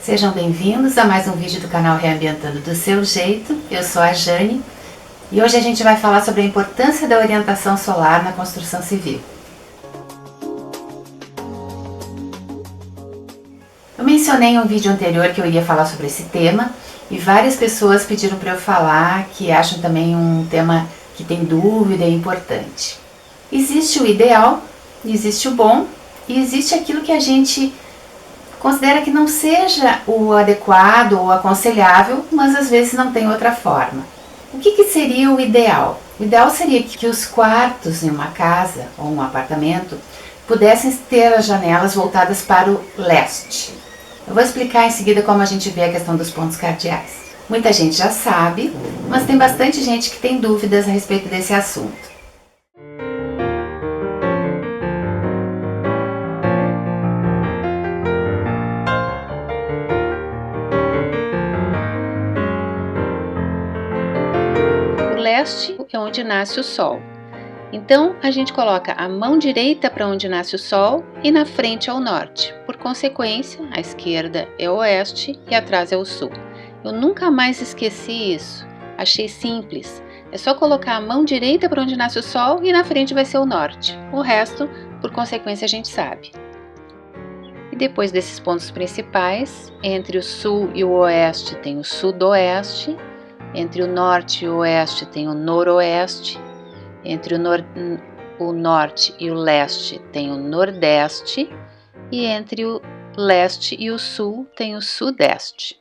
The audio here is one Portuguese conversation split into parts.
Sejam bem-vindos a mais um vídeo do canal Reambientando do Seu Jeito. Eu sou a Jane e hoje a gente vai falar sobre a importância da orientação solar na construção civil. Eu mencionei em um vídeo anterior que eu iria falar sobre esse tema e várias pessoas pediram para eu falar que acham também um tema que tem dúvida e importante. Existe o ideal, existe o bom e existe aquilo que a gente considera que não seja o adequado ou aconselhável, mas às vezes não tem outra forma. O que seria o ideal? O ideal seria que os quartos em uma casa ou um apartamento pudessem ter as janelas voltadas para o leste. Eu vou explicar em seguida como a gente vê a questão dos pontos cardeais. Muita gente já sabe, mas tem bastante gente que tem dúvidas a respeito desse assunto. O leste é onde nasce o sol. Então, a gente coloca a mão direita para onde nasce o sol e na frente é o norte. Por consequência, a esquerda é o oeste e atrás é o sul. Eu nunca mais esqueci isso. Achei simples. É só colocar a mão direita para onde nasce o sol e na frente vai ser o norte. O resto, por consequência, a gente sabe. E depois desses pontos principais, entre o sul e o oeste tem o sudoeste, entre o norte e o oeste tem o noroeste, entre o norte e o leste tem o nordeste e entre o leste e o sul tem o sudeste.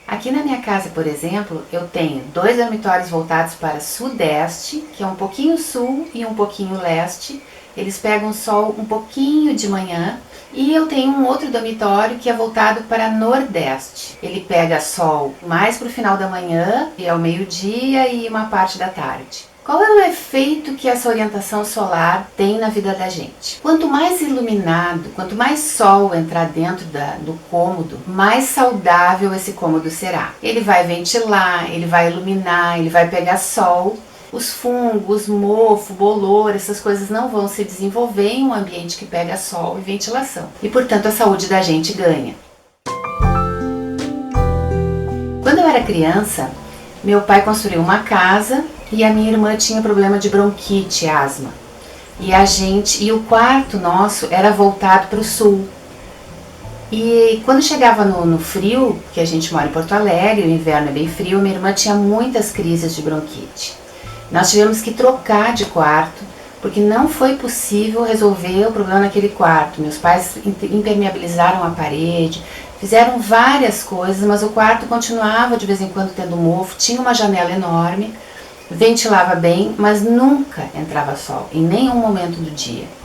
Aqui na minha casa, por exemplo, eu tenho 2 dormitórios voltados para sudeste, que é um pouquinho sul e um pouquinho leste. Eles pegam sol um pouquinho de manhã. E eu tenho um outro dormitório que é voltado para nordeste. Ele pega sol mais para o final da manhã, e ao meio-dia e uma parte da tarde. Qual é o efeito que essa orientação solar tem na vida da gente? Quanto mais iluminado, quanto mais sol entrar dentro do cômodo, mais saudável esse cômodo será. Ele vai ventilar, ele vai iluminar, ele vai pegar sol. Os fungos, mofo, bolor, essas coisas não vão se desenvolver em um ambiente que pega sol e ventilação. E, portanto, a saúde da gente ganha. Quando eu era criança, meu pai construiu uma casa e a minha irmã tinha problema de bronquite, asma. E o quarto nosso era voltado para o sul. E quando chegava no frio, que a gente mora em Porto Alegre, o inverno é bem frio, minha irmã tinha muitas crises de bronquite. Nós tivemos que trocar de quarto, porque não foi possível resolver o problema naquele quarto. Meus pais impermeabilizaram a parede, fizeram várias coisas, mas o quarto continuava de vez em quando tendo mofo, tinha uma janela enorme, ventilava bem, mas nunca entrava sol, em nenhum momento do dia.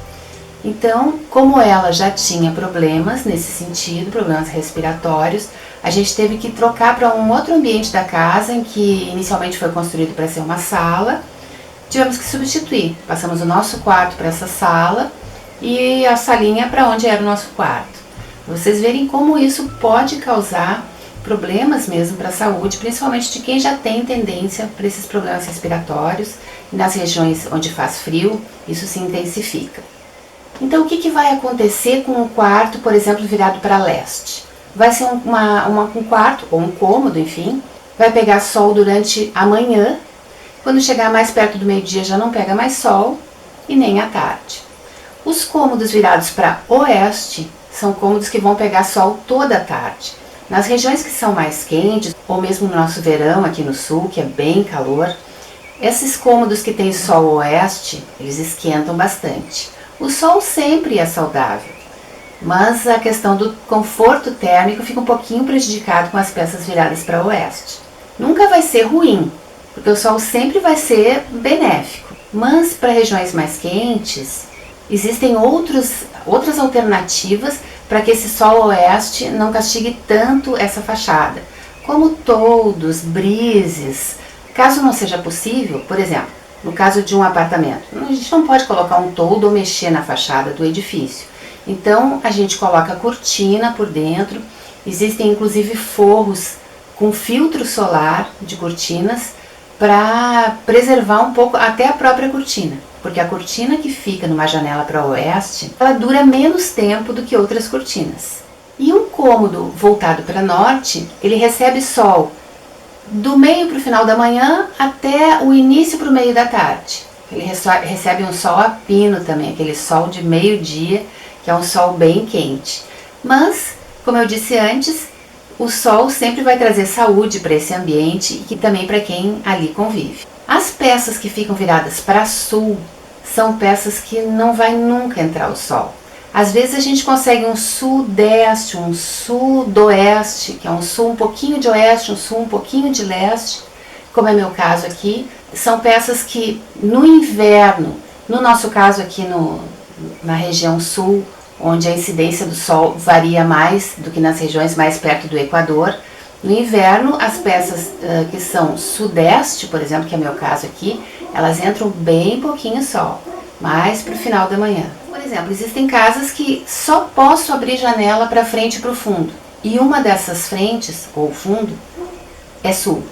Então, como ela já tinha problemas nesse sentido, problemas respiratórios, a gente teve que trocar para um outro ambiente da casa, em que inicialmente foi construído para ser uma sala. Tivemos que substituir, passamos o nosso quarto para essa sala e a salinha para onde era o nosso quarto. Pra vocês verem como isso pode causar problemas mesmo para a saúde, principalmente de quem já tem tendência para esses problemas respiratórios. E nas regiões onde faz frio, isso se intensifica. Então, o que vai acontecer com um quarto, por exemplo, virado para leste? Vai ser um quarto, ou um cômodo, enfim, vai pegar sol durante a manhã. Quando chegar mais perto do meio-dia já não pega mais sol, e nem à tarde. Os cômodos virados para oeste são cômodos que vão pegar sol toda a tarde. Nas regiões que são mais quentes, ou mesmo no nosso verão aqui no sul, que é bem calor, esses cômodos que tem sol oeste, eles esquentam bastante. O sol sempre é saudável, mas a questão do conforto térmico fica um pouquinho prejudicado com as peças viradas para oeste. Nunca vai ser ruim, porque o sol sempre vai ser benéfico, mas para regiões mais quentes, existem outras alternativas para que esse sol oeste não castigue tanto essa fachada, como toldos, brises. Caso não seja possível, por exemplo, no caso de um apartamento, a gente não pode colocar um toldo ou mexer na fachada do edifício. Então, a gente coloca cortina por dentro. Existem inclusive forros com filtro solar de cortinas para preservar um pouco até a própria cortina. Porque a cortina que fica numa janela para o oeste, ela dura menos tempo do que outras cortinas. E um cômodo voltado para norte, ele recebe sol do meio para o final da manhã até o início para o meio da tarde. Ele recebe um sol a pino também, aquele sol de meio-dia, que é um sol bem quente. Mas, como eu disse antes, o sol sempre vai trazer saúde para esse ambiente e também para quem ali convive. As peças que ficam viradas para sul são peças que não vai nunca entrar o sol. Às vezes a gente consegue um sudeste, um sudoeste, que é um sul um pouquinho de oeste, um sul um pouquinho de leste, como é meu caso aqui. São peças que no inverno, no nosso caso aqui na região sul, onde a incidência do sol varia mais do que nas regiões mais perto do Equador, no inverno as peças que são sudeste, por exemplo, que é meu caso aqui, elas entram bem pouquinho sol, mais para o final da manhã. Por exemplo, existem casas que só posso abrir janela para frente e para o fundo, e uma dessas frentes, ou fundo, é sul.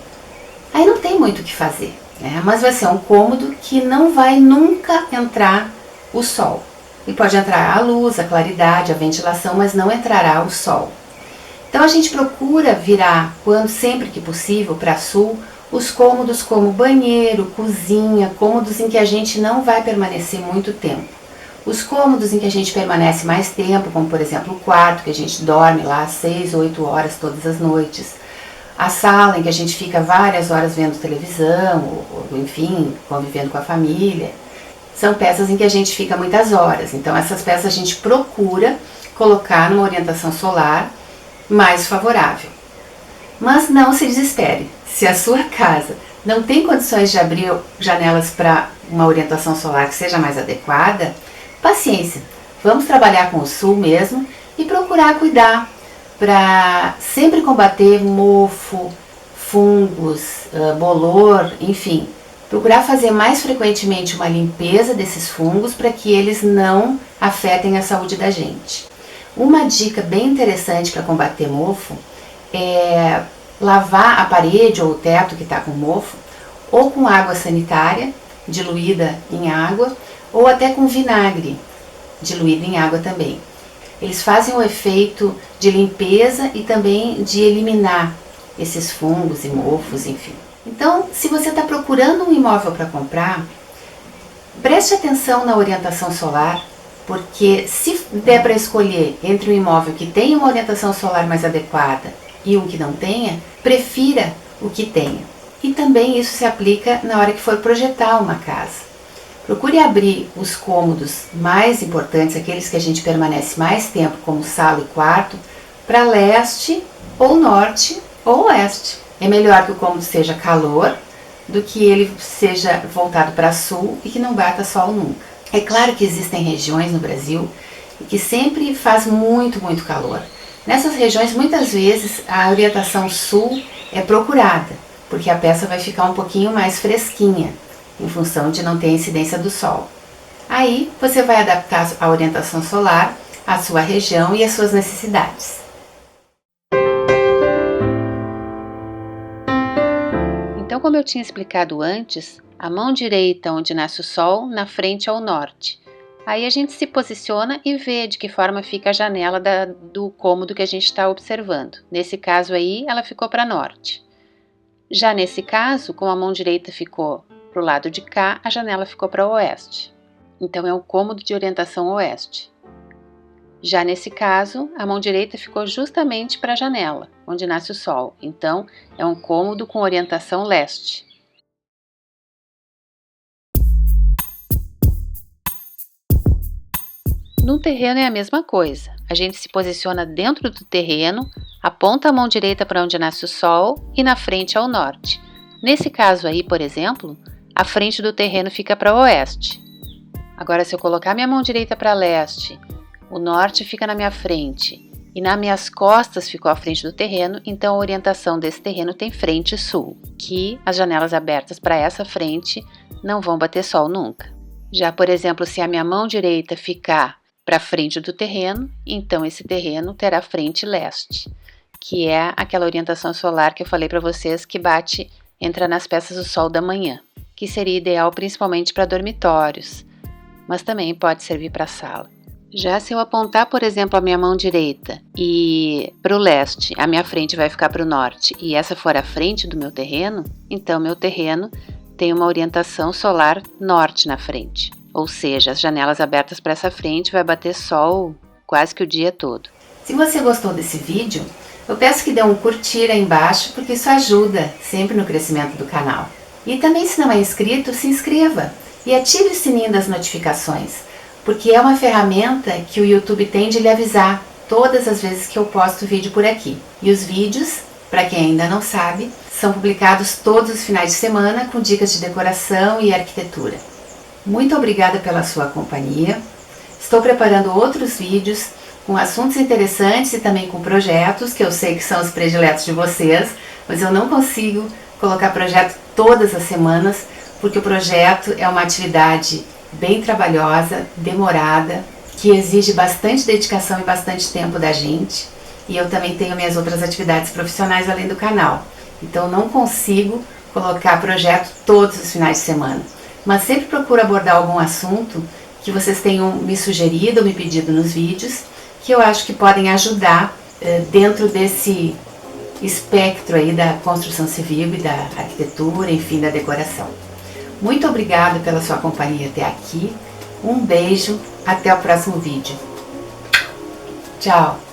Aí não tem muito o que fazer, né? Mas vai ser um cômodo que não vai nunca entrar o sol. E pode entrar a luz, a claridade, a ventilação, mas não entrará o sol. Então a gente procura virar, sempre que possível, para sul, os cômodos como banheiro, cozinha, cômodos em que a gente não vai permanecer muito tempo. Os cômodos em que a gente permanece mais tempo, como por exemplo o quarto, que a gente dorme lá 6 ou 8 horas todas as noites. A sala em que a gente fica várias horas vendo televisão, ou enfim, convivendo com a família. São peças em que a gente fica muitas horas. Então essas peças a gente procura colocar numa orientação solar mais favorável. Mas não se desespere. Se a sua casa não tem condições de abrir janelas para uma orientação solar que seja mais adequada, paciência. Vamos trabalhar com o sul mesmo e procurar cuidar para sempre combater mofo, fungos, bolor, enfim. Procurar fazer mais frequentemente uma limpeza desses fungos para que eles não afetem a saúde da gente. Uma dica bem interessante para combater mofo é lavar a parede ou o teto que está com mofo, ou com água sanitária, diluída em água, ou até com vinagre, diluído em água também. Eles fazem o efeito de limpeza e também de eliminar esses fungos e mofos, enfim. Então, se você está procurando um imóvel para comprar, preste atenção na orientação solar, porque se der para escolher entre um imóvel que tenha uma orientação solar mais adequada e um que não tenha, prefira o que tenha. E também isso se aplica na hora que for projetar uma casa. Procure abrir os cômodos mais importantes, aqueles que a gente permanece mais tempo, como sala e quarto, para leste ou norte ou oeste. É melhor que o cômodo seja calor do que ele seja voltado para sul e que não bata sol nunca. É claro que existem regiões no Brasil que sempre faz muito calor. Nessas regiões, muitas vezes, a orientação sul é procurada, porque a peça vai ficar um pouquinho mais fresquinha, em função de não ter a incidência do sol. Aí, você vai adaptar a orientação solar à sua região e às suas necessidades. Então, como eu tinha explicado antes, a mão direita onde nasce o sol, na frente ao norte. Aí a gente se posiciona e vê de que forma fica a janela do cômodo que a gente está observando. Nesse caso aí, ela ficou para norte. Já nesse caso, como a mão direita ficou para o lado de cá, a janela ficou para o oeste. Então é um cômodo de orientação oeste. Já nesse caso, a mão direita ficou justamente para a janela, onde nasce o sol. Então é um cômodo com orientação leste. No terreno é a mesma coisa. A gente se posiciona dentro do terreno, aponta a mão direita para onde nasce o sol e na frente ao norte. Nesse caso aí, por exemplo, a frente do terreno fica para o oeste. Agora, se eu colocar minha mão direita para leste, o norte fica na minha frente e nas minhas costas ficou a frente do terreno, então a orientação desse terreno tem frente sul, que as janelas abertas para essa frente não vão bater sol nunca. Já, por exemplo, se a minha mão direita ficar para a frente do terreno, então esse terreno terá frente leste, que é aquela orientação solar que eu falei para vocês que entra nas peças do sol da manhã, que seria ideal principalmente para dormitórios, mas também pode servir para sala. Já se eu apontar, por exemplo, a minha mão direita e para o leste, a minha frente vai ficar para o norte e essa for a frente do meu terreno, então meu terreno tem uma orientação solar norte na frente. Ou seja, as janelas abertas para essa frente vai bater sol quase que o dia todo. Se você gostou desse vídeo, eu peço que dê um curtir aí embaixo, porque isso ajuda sempre no crescimento do canal. E também, se não é inscrito, se inscreva e ative o sininho das notificações, porque é uma ferramenta que o YouTube tem de lhe avisar todas as vezes que eu posto vídeo por aqui. E os vídeos, para quem ainda não sabe, são publicados todos os finais de semana com dicas de decoração e arquitetura. Muito obrigada pela sua companhia. Estou preparando outros vídeos com assuntos interessantes e também com projetos, que eu sei que são os prediletos de vocês, mas eu não consigo colocar projeto todas as semanas, porque o projeto é uma atividade bem trabalhosa, demorada, que exige bastante dedicação e bastante tempo da gente, e eu também tenho minhas outras atividades profissionais além do canal, então não consigo colocar projeto todos os finais de semana, mas sempre procuro abordar algum assunto que vocês tenham me sugerido ou me pedido nos vídeos, que eu acho que podem ajudar dentro desse espectro aí da construção civil e da arquitetura, enfim, da decoração. Muito obrigada pela sua companhia até aqui. Um beijo, até o próximo vídeo. Tchau!